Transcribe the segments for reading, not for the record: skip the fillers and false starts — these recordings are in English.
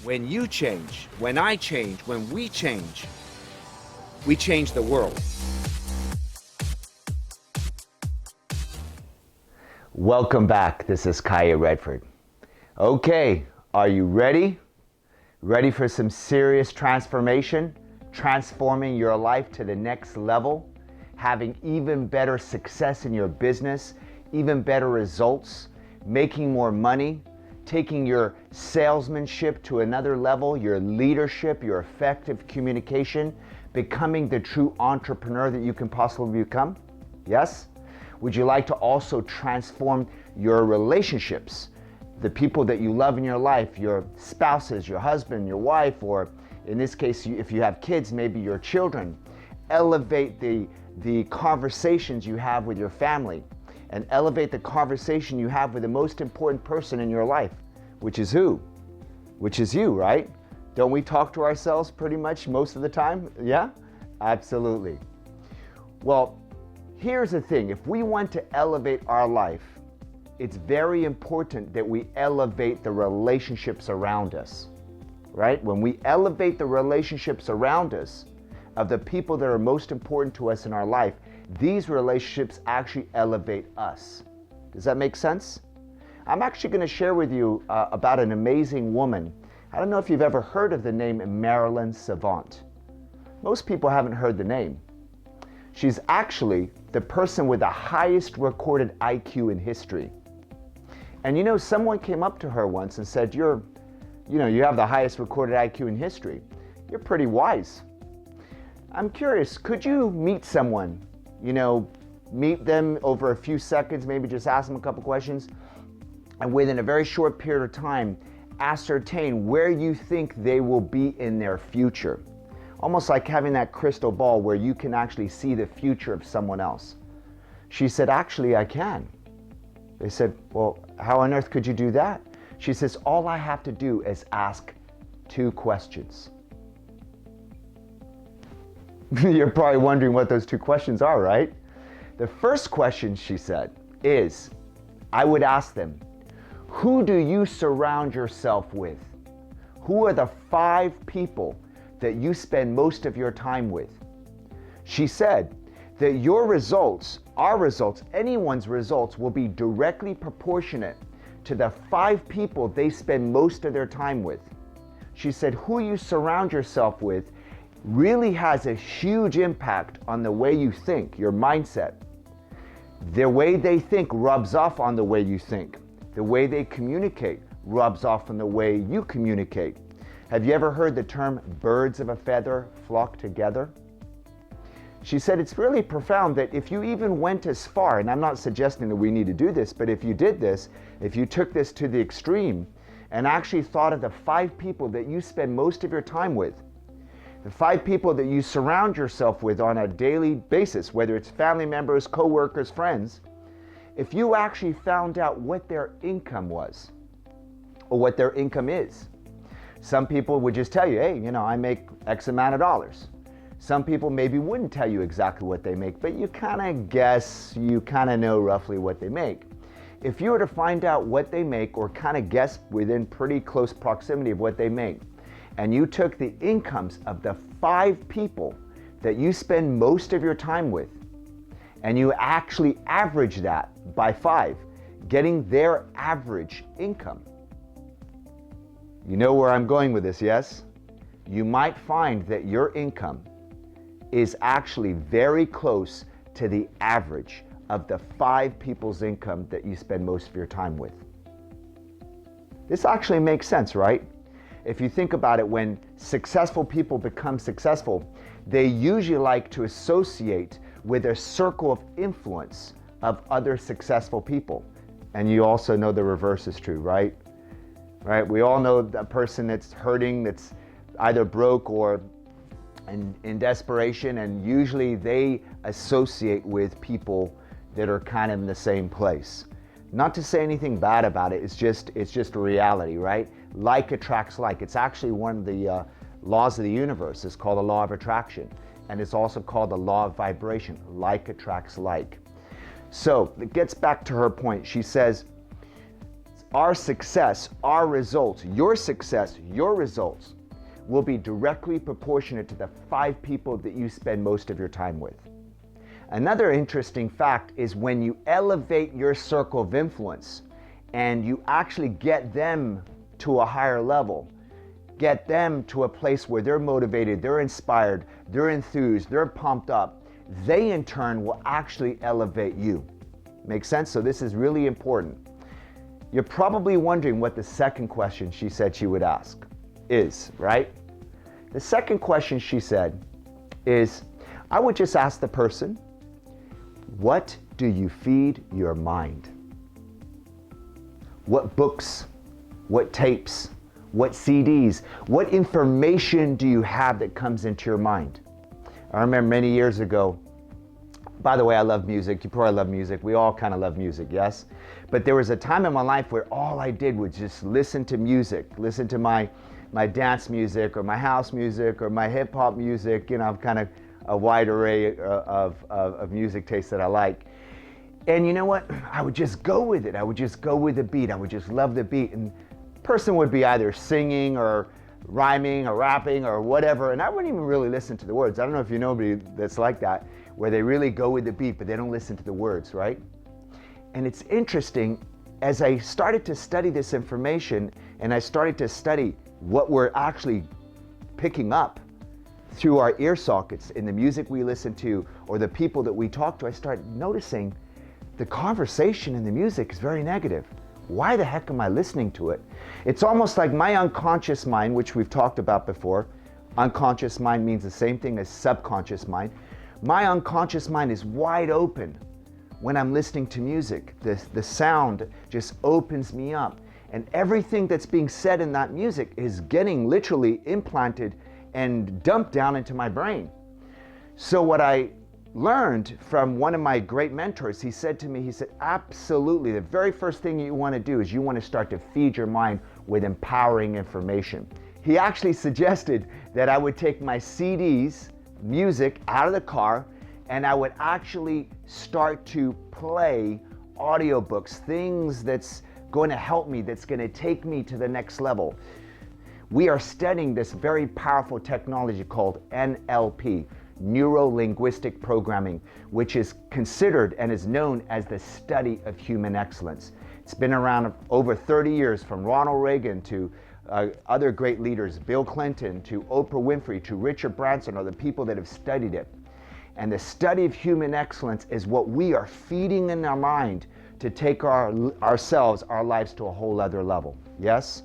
When you change, when I change, when we change the world. Welcome back. This is Kaya Redford. Okay, are you ready? Ready for some serious transformation? Transforming your life to the next level? Having even better success in your business, even better results, making more money, taking your salesmanship to another level, your leadership, your effective communication, becoming the true entrepreneur that you can possibly become? Yes? Would you like to also transform your relationships? The people that you love in your life, your spouses, your husband, your wife, or in this case, if you have kids, maybe your children. Elevate the conversations you have with your family, and elevate the conversation you have with the most important person in your life, which is who? Which is you, right? Don't we talk to ourselves pretty much most of the time? Yeah? Absolutely. Well, here's the thing. If we want to elevate our life, it's very important that we elevate the relationships around us, right? When we elevate the relationships around us of the people that are most important to us in our life, these relationships actually elevate us. Does that make sense? I'm actually going to share with you about an amazing woman. I don't know if you've ever heard of the name Marilyn Savant. Most people haven't heard the name. She's actually the person with the highest recorded IQ in history. And you know, someone came up to her once and said, you have the highest recorded IQ in history. You're pretty wise. I'm curious, could you meet someone, meet them over a few seconds, maybe just ask them a couple questions, and within a very short period of time, ascertain where you think they will be in their future? Almost like having that crystal ball where you can actually see the future of someone else. She said, actually, I can. They said, well, how on earth could you do that? She says, all I have to do is ask 2 questions. You're probably wondering what those 2 questions are, right? The first question, she said, is, I would ask them, who do you surround yourself with? Who are the 5 people that you spend most of your time with? She said that your results, our results, anyone's results will be directly proportionate to the 5 people they spend most of their time with. She said who you surround yourself with really has a huge impact on the way you think, your mindset. The way they think rubs off on the way you think. The way they communicate rubs off on the way you communicate. Have you ever heard the term birds of a feather flock together? She said it's really profound that if you even went as far, and I'm not suggesting that we need to do this, but if you did this, if you took this to the extreme and actually thought of the 5 people that you spend most of your time with, the 5 people that you surround yourself with on a daily basis, whether it's family members, co-workers, friends, if you actually found out what their income was or what their income is. Some people would just tell you, hey, I make X amount of dollars. Some people maybe wouldn't tell you exactly what they make, but you kind of guess, you kind of know roughly what they make. If you were to find out what they make or kind of guess within pretty close proximity of what they make, and you took the incomes of the 5 people that you spend most of your time with, and you actually average that by 5, getting their average income. You know where I'm going with this, yes? You might find that your income is actually very close to the average of the 5 people's income that you spend most of your time with. This actually makes sense, right? If you think about it, when successful people become successful, they usually like to associate with a circle of influence of other successful people. And you also know the reverse is true, right? Right? We all know a person that's hurting, that's either broke or in desperation, and usually they associate with people that are kind of in the same place. Not to say anything bad about it, it's just a reality, right? Like attracts like. It's actually one of the laws of the universe. It's called the law of attraction. And it's also called the law of vibration. Like attracts like. So it gets back to her point. She says, our success, our results, your success, your results will be directly proportionate to the 5 people that you spend most of your time with. Another interesting fact is when you elevate your circle of influence and you actually get them to a higher level, get them to a place where they're motivated, they're inspired, they're enthused, they're pumped up, they in turn will actually elevate you. Make sense? So this is really important. You're probably wondering what the second question she said she would ask is, right? The second question she said is, I would just ask the person, what do you feed your mind? What books, what tapes, what CDs, what information do you have that comes into your mind? I remember many years ago, by the way, I love music. You probably love music. We all kind of love music, yes? But there was a time in my life where all I did was just listen to music, listen to my dance music or my house music or my hip hop music, you know, kind of a wide array of music tastes that I like. And you know what? I would just go with it. I would just go with the beat. I would just love the beat. And the person would be either singing or rhyming or rapping or whatever. And I wouldn't even really listen to the words. I don't know if you know anybody that's like that, where they really go with the beat, but they don't listen to the words, right? And it's interesting, as I started to study this information and I started to study what we're actually picking up through our ear sockets in the music we listen to or the people that we talk to, I started noticing the conversation in the music is very negative. Why the heck am I listening to it? It's almost like my unconscious mind, which we've talked about before. Unconscious mind means the same thing as subconscious mind. My unconscious mind is wide open when I'm listening to music. The sound just opens me up. And everything that's being said in that music is getting literally implanted and dumped down into my brain. So what I learned from one of my great mentors, he said to me, he said, absolutely, the very first thing you want to do is you want to start to feed your mind with empowering information. He actually suggested that I would take my CDs, music, out of the car, and I would actually start to play audiobooks, things that's going to help me, that's going to take me to the next level. We are studying this very powerful technology called N.L.P, Neuro-Linguistic Programming, which is considered and is known as the study of human excellence. It's been around over 30 years, from Ronald Reagan to other great leaders, Bill Clinton to Oprah Winfrey to Richard Branson, are the people that have studied it. And the study of human excellence is what we are feeding in our mind to take ourselves, our lives to a whole other level. Yes?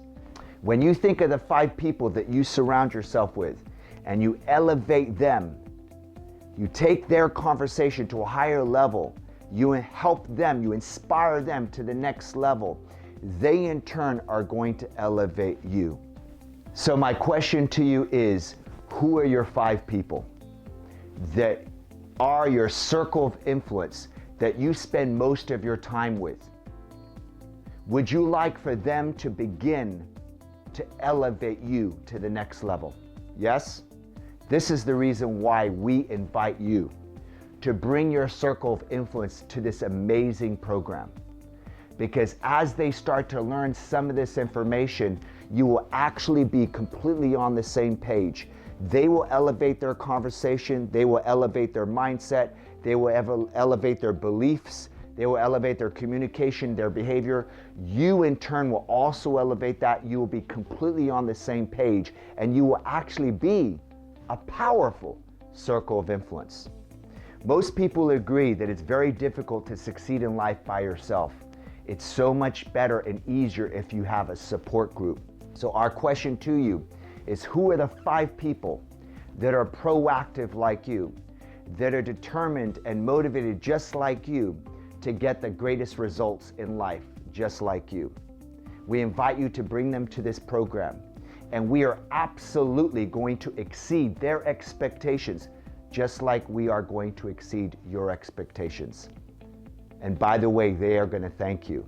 When you think of the 5 people that you surround yourself with and you elevate them, you take their conversation to a higher level, you help them, you inspire them to the next level, they in turn are going to elevate you. So my question to you is, who are your 5 people that are your circle of influence that you spend most of your time with? Would you like for them to begin to elevate you to the next level? Yes? This is the reason why we invite you to bring your circle of influence to this amazing program. Because as they start to learn some of this information, you will actually be completely on the same page. They will elevate their conversation, they will elevate their mindset, they will elevate their beliefs, they will elevate their communication, their behavior. You in turn will also elevate that. You will be completely on the same page, and you will actually be a powerful circle of influence. Most people agree that it's very difficult to succeed in life by yourself. It's so much better and easier if you have a support group. So our question to you is, who are the 5 people that are proactive like you, that are determined and motivated just like you to get the greatest results in life just like you? We invite you to bring them to this program, and we are absolutely going to exceed their expectations just like we are going to exceed your expectations. And by the way, they are going to thank you,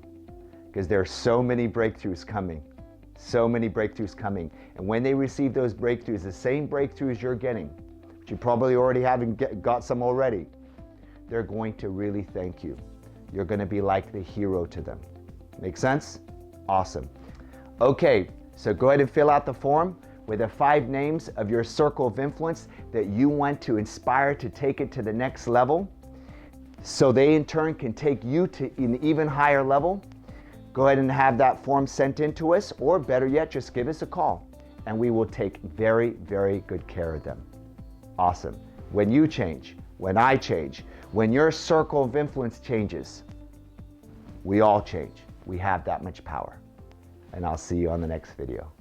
because there are so many breakthroughs coming. So many breakthroughs coming. And when they receive those breakthroughs, the same breakthroughs you're getting, which you probably already haven't got some already, they're going to really thank you. You're going to be like the hero to them. Make sense? Awesome. Okay, so go ahead and fill out the form with the 5 names of your circle of influence that you want to inspire to take it to the next level, so they in turn can take you to an even higher level. Go ahead and have that form sent in to us, or better yet, just give us a call and we will take very, very good care of them. Awesome. When you change, when I change, when your circle of influence changes, we all change. We have that much power. And I'll see you on the next video.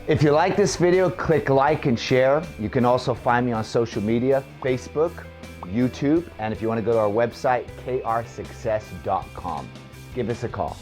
If you like this video, click like and share. You can also find me on social media, Facebook, YouTube, and if you want to go to our website, krsuccess.com. Give us a call.